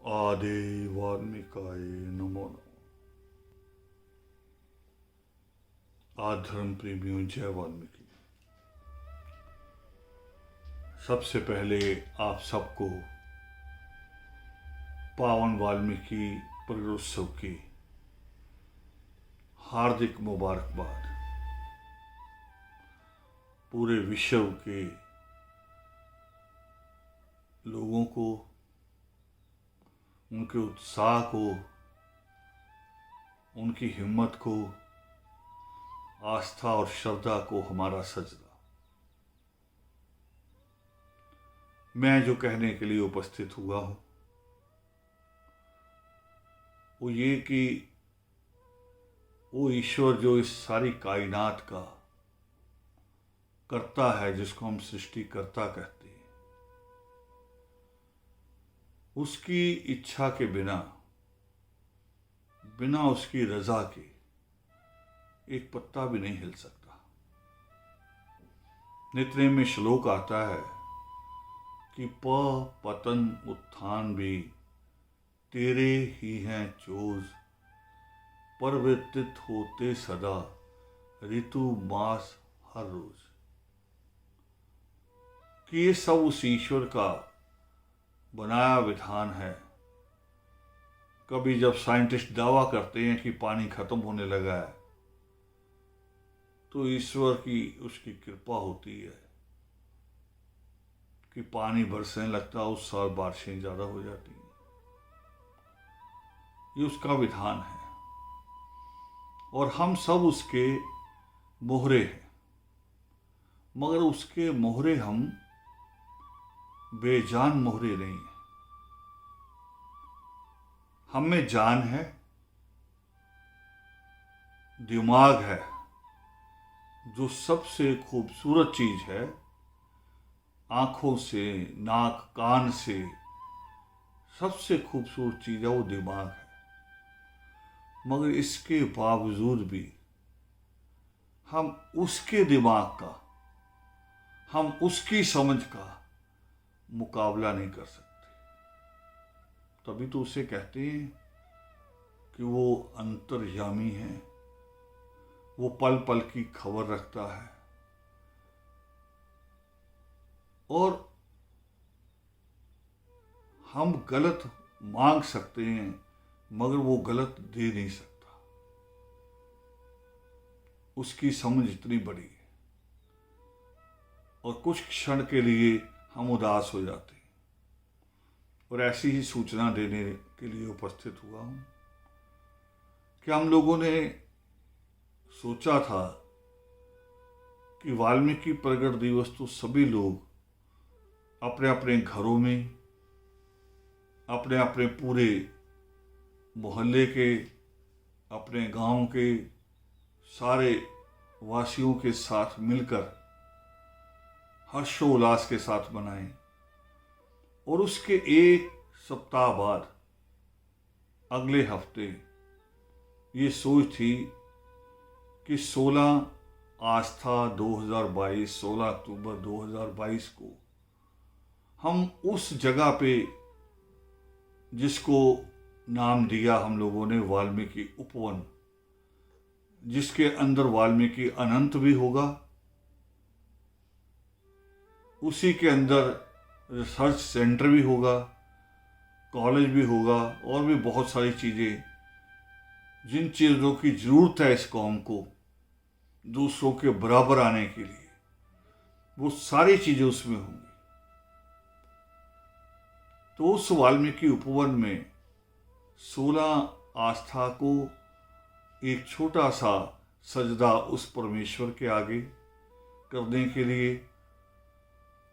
आदि वाल्मीकाय नमो नमः। धर्म प्रेमियों, जय वाल्मीकि। सबसे पहले आप सबको पावन वाल्मीकि प्रगटोत्सव की हार्दिक मुबारकबाद। पूरे विश्व के लोगों को, उनके उत्साह को, उनकी हिम्मत को, आस्था और श्रद्धा को हमारा सजदा। मैं जो कहने के लिए उपस्थित हुआ हूं वो ये कि वो ईश्वर जो इस सारी कायनात का करता है, जिसको हम सृष्टिकर्ता कहते हैं, उसकी इच्छा के बिना, बिना उसकी रजा के एक पत्ता भी नहीं हिल सकता। नित्य में श्लोक आता है कि पतन उत्थान भी तेरे ही हैं चोज, परिवर्तित होते सदा ऋतु मास हर रोज। कि ये सब उस ईश्वर का बनाया विधान है। कभी जब साइंटिस्ट दावा करते हैं कि पानी खत्म होने लगा है, तो ईश्वर की उसकी कृपा होती है कि पानी बरसने लगता है, उस साल बारिशें ज्यादा हो जाती हैं। ये उसका विधान है और हम सब उसके मोहरे हैं। मगर उसके मोहरे हम बेजान मोहरे नहीं हैं। हम में जान है, दिमाग है, जो सबसे खूबसूरत चीज है। आंखों से, नाक कान से सबसे खूबसूरत चीज है वो दिमाग है। मगर इसके बावजूद भी हम उसके दिमाग का, हम उसकी समझ का मुकाबला नहीं कर सकते। तभी तो उसे कहते हैं कि वो अंतर्यामी है, वो पल पल की खबर रखता है और हम गलत मांग सकते हैं मगर वो गलत दे नहीं सकता। उसकी समझ इतनी बड़ी है और कुछ क्षण के लिए हम उदास हो जाते हैं। और ऐसी ही सूचना देने के लिए उपस्थित हुआ हूं कि हम लोगों ने सोचा था कि वाल्मीकि प्रगट दिवस तो सभी लोग अपने अपने घरों में, अपने अपने पूरे मोहल्ले के, अपने गांव के सारे वासियों के साथ मिलकर हर्षोल्लास के साथ मनाएं। और उसके एक सप्ताह बाद, अगले हफ्ते, ये सोच थी कि 16 आस्था 2022, 16 अक्टूबर 2022 को हम उस जगह पे, जिसको नाम दिया हम लोगों ने वाल्मीकि उपवन, जिसके अंदर वाल्मीकि अनंत भी होगा, उसी के अंदर रिसर्च सेंटर भी होगा, कॉलेज भी होगा और भी बहुत सारी चीजें, जिन चीजों की जरूरत है इस कौम को दूसरों के बराबर आने के लिए, वो सारी चीजें उसमें होंगी। तो उस वाल्मीकि उपवन में 16 आस्था को एक छोटा सा सजदा उस परमेश्वर के आगे करने के लिए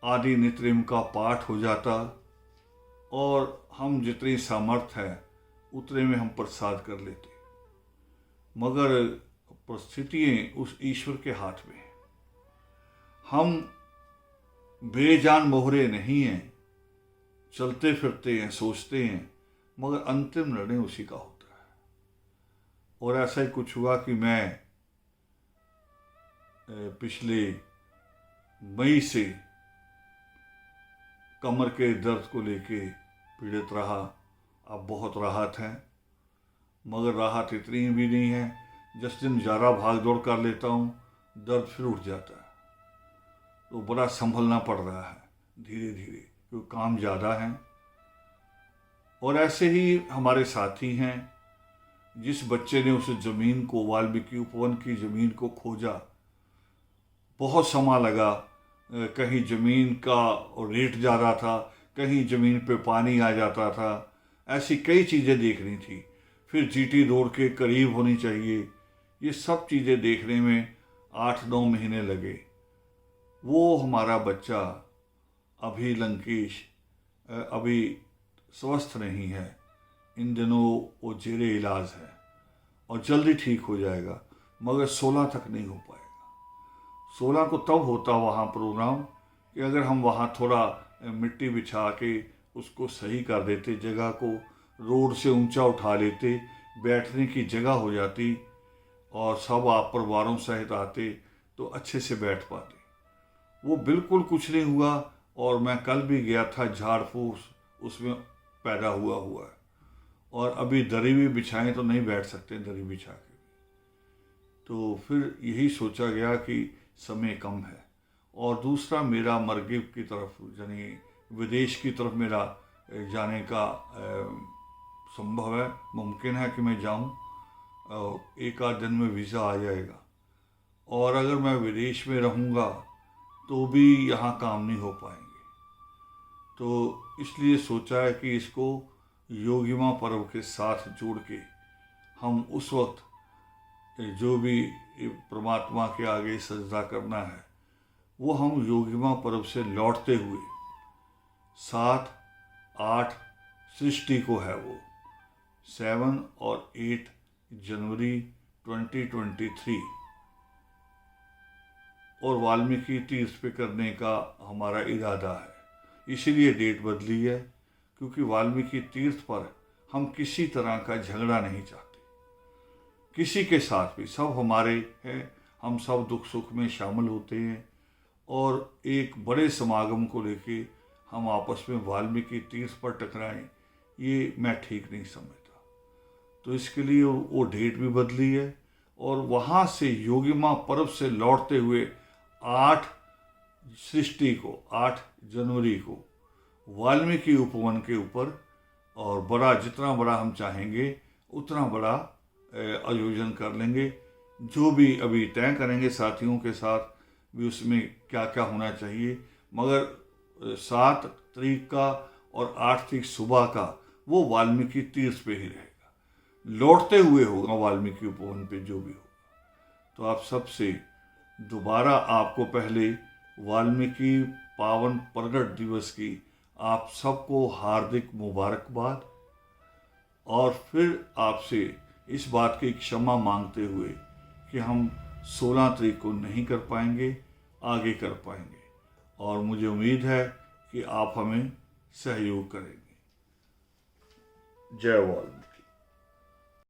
आदि नित्यम का पाठ हो जाता और हम जितनी सामर्थ है उतने में हम प्रसाद कर लेते। मगर परिस्थितियां उस ईश्वर के हाथ में हैं। हम बेजान मोहरे नहीं हैं, चलते फिरते हैं, सोचते हैं, मगर अंतिम निर्णय उसी का होता है। और ऐसा ही कुछ हुआ कि मैं पिछले मई से कमर के दर्द को लेके पीड़ित रहा अब बहुत राहत है, मगर राहत इतनी भी नहीं है। जिस दिन ज़्यादा भाग दौड़ कर लेता हूँ दर्द फिर उठ जाता है, तो बड़ा संभलना पड़ रहा है धीरे धीरे, क्योंकि काम ज़्यादा है। और ऐसे ही हमारे साथी हैं, जिस बच्चे ने उस ज़मीन को, वाल्मीकि उपवन की ज़मीन को खोजा, बहुत समय लगा। कहीं ज़मीन का रेट ज़्यादा था, कहीं ज़मीन पे पानी आ जाता था, ऐसी कई चीज़ें देखनी थी। फिर जीटी रोड के करीब होनी चाहिए, ये सब चीज़ें देखने में 8-9 महीने लगे। वो हमारा बच्चा अभी लंकेश अभी स्वस्थ नहीं है, इन दिनों वो जेरे इलाज है और जल्दी ठीक हो जाएगा, मगर 16 तक नहीं हो पाएगा। 16 को तब होता वहाँ प्रोग्राम कि अगर हम वहाँ थोड़ा मिट्टी बिछा के उसको सही कर देते, जगह को रोड से ऊंचा उठा लेते, बैठने की जगह हो जाती और सब आप परिवारों सहित आते तो अच्छे से बैठ पाते। वो बिल्कुल कुछ नहीं हुआ। और मैं कल भी गया था, झाड़ फूस उसमें पैदा हुआ है, और अभी दरी भी बिछाएं तो नहीं बैठ सकते दरी बिछा के। तो फिर यही सोचा गया कि समय कम है, और दूसरा मेरा मरगिब की तरफ यानी विदेश की तरफ मेरा जाने का संभव है, मुमकिन है कि मैं जाऊं। 1 आध दिन में वीज़ा आ जाएगा, और अगर मैं विदेश में रहूंगा तो भी यहाँ काम नहीं हो पाएंगे। तो इसलिए सोचा है कि इसको योगिमा पर्व के साथ जोड़ के हम उस वक्त जो भी परमात्मा के आगे सजदा करना है वो हम योगिमा पर्व से लौटते हुए 7-8 सृष्टि को है, वो 7 और 8 जनवरी 2023 और वाल्मीकि तीर्थ पे करने का हमारा इरादा है। इसीलिए डेट बदली है, क्योंकि वाल्मीकि तीर्थ पर हम किसी तरह का झगड़ा नहीं चाहते, किसी के साथ भी। सब हमारे हैं, हम सब दुख सुख में शामिल होते हैं, और एक बड़े समागम को लेके हम आपस में वाल्मीकि तीर्थ पर टकराएं, ये मैं ठीक नहीं समझता। तो इसके लिए वो डेट भी बदली है, और वहाँ से योगिमा पर्व से लौटते हुए 8 सृष्टि को, 8 जनवरी को वाल्मीकि उपवन के ऊपर, और बड़ा, जितना बड़ा हम चाहेंगे उतना बड़ा आयोजन कर लेंगे। जो भी अभी तय करेंगे साथियों के साथ भी उसमें क्या क्या होना चाहिए, मगर 7 तारीख का और 8 तारीख सुबह का वो वाल्मीकि तीर्थ पे ही रहेगा, लौटते हुए होगा वाल्मीकि उपवन पे जो भी होगा। तो आप सबसे दोबारा, आपको पहले वाल्मीकि पावन प्रगट दिवस की आप सबको हार्दिक मुबारकबाद, और फिर आपसे इस बात की क्षमा मांगते हुए कि हम 16 तारीख को नहीं कर पाएंगे, आगे कर पाएंगे, और मुझे उम्मीद है कि आप हमें सहयोग करेंगे। जय वाल्मीकि।